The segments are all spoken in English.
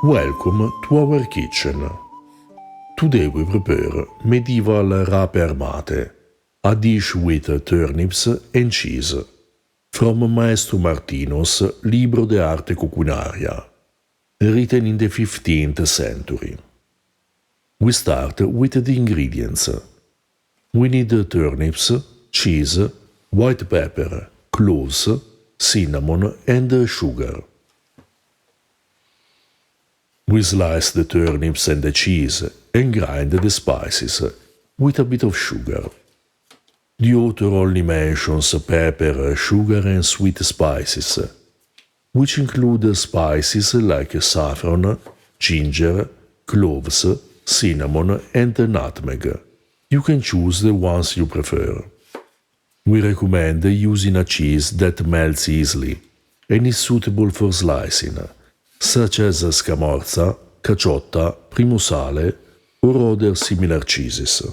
Welcome to our kitchen. Today we prepare medieval rape armate, a dish with turnips and cheese, from Maestro Martino's Libro de Arte Culinaria, written in the 15th century. We start with the ingredients. We need turnips, cheese, white pepper, cloves, cinnamon and sugar. We slice the turnips and the cheese and grind the spices with a bit of sugar. The author only mentions pepper, sugar and sweet spices, which include spices like saffron, ginger, cloves, cinnamon and nutmeg. You can choose the ones you prefer. We recommend using a cheese that melts easily and is suitable for slicing, such as scamorza, caciotta, primosale, or other similar cheeses.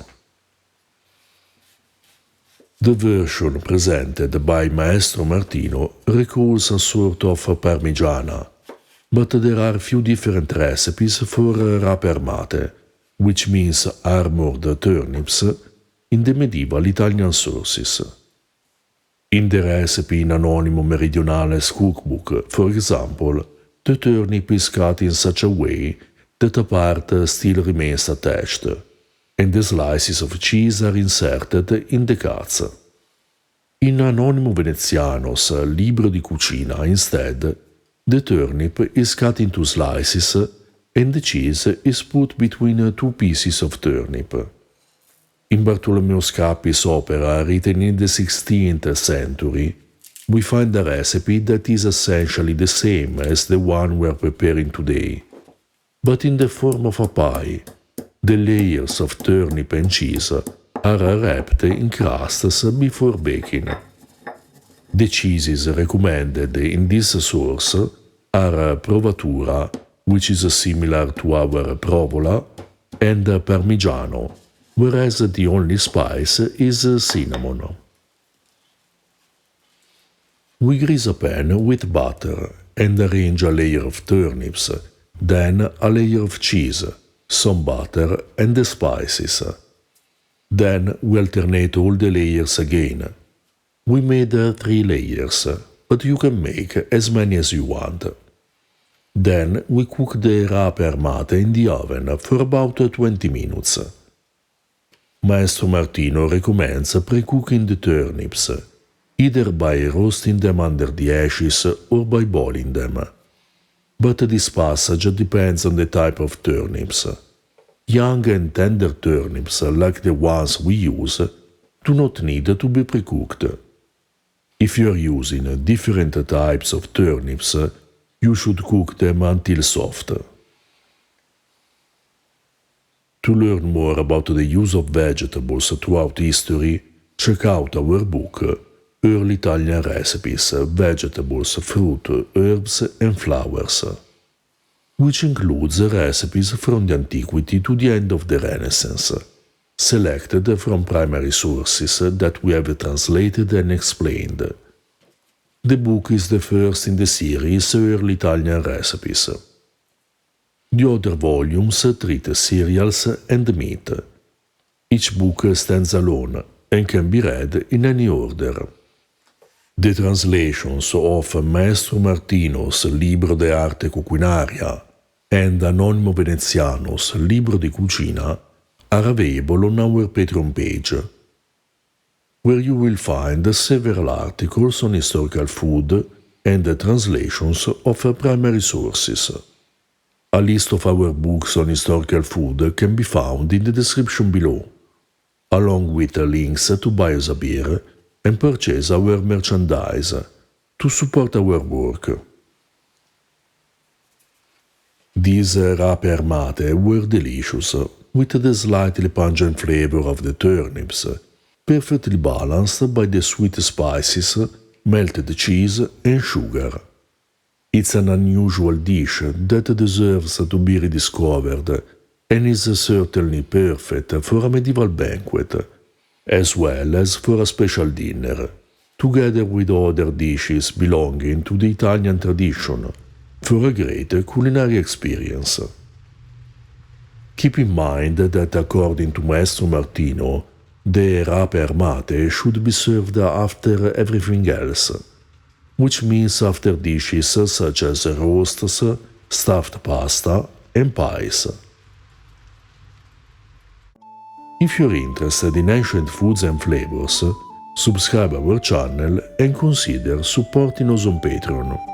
The version presented by Maestro Martino recalls a sort of parmigiana, but there are few different recipes for rape armate, which means armored turnips, in the medieval Italian sources. In the recipe in Anonimo Meridionale's cookbook, for example, the turnip is cut in such a way that a part still remains attached, and the slices of cheese are inserted in the cuts. In Anonimo Veneziano's Libro di Cucina, instead, the turnip is cut into slices and the cheese is put between two pieces of turnip. In Bartolomeo Scappi's opera, written in the 16th century, we find a recipe that is essentially the same as the one we are preparing today, but in the form of a pie. The layers of turnip and cheese are wrapped in crusts before baking. The cheeses recommended in this source are Provatura, which is similar to our provola, and Parmigiano, whereas the only spice is cinnamon. We grease a pan with butter and arrange a layer of turnips, then a layer of cheese, some butter and the spices. Then we alternate all the layers again. We made 3 layers, but you can make as many as you want. Then we cook the rape armate in the oven for about 20 minutes. Maestro Martino recommends pre-cooking the turnips, either by roasting them under the ashes or by boiling them. But this passage depends on the type of turnips. Young and tender turnips, like the ones we use, do not need to be pre-cooked. If you are using different types of turnips, you should cook them until soft. To learn more about the use of vegetables throughout history, check out our book, Early Italian Recipes, Vegetables, Fruit, Herbs and Flowers, which includes recipes from the Antiquity to the end of the Renaissance, selected from primary sources that we have translated and explained. The book is the first in the series Early Italian Recipes. The other volumes treat cereals and meat. Each book stands alone and can be read in any order. The translations of Maestro Martino's Libro de Arte Culinaria and Anonimo Veneziano's Libro di Cucina are available on our Patreon page, where you will find several articles on historical food and translations of primary sources. A list of our books on historical food can be found in the description below, along with links to buy us a beer and purchase our merchandise to support our work. These rape armate were delicious, with the slightly pungent flavor of the turnips, perfectly balanced by the sweet spices, melted cheese and sugar. It's an unusual dish that deserves to be rediscovered and is certainly perfect for a medieval banquet, as well as for a special dinner, together with other dishes belonging to the Italian tradition, for a great culinary experience. Keep in mind that according to Maestro Martino, the raper mate should be served after everything else, which means after dishes such as roasts, stuffed pasta, and pies. If you're interested in ancient foods and flavors, subscribe our channel and consider supporting us on Patreon.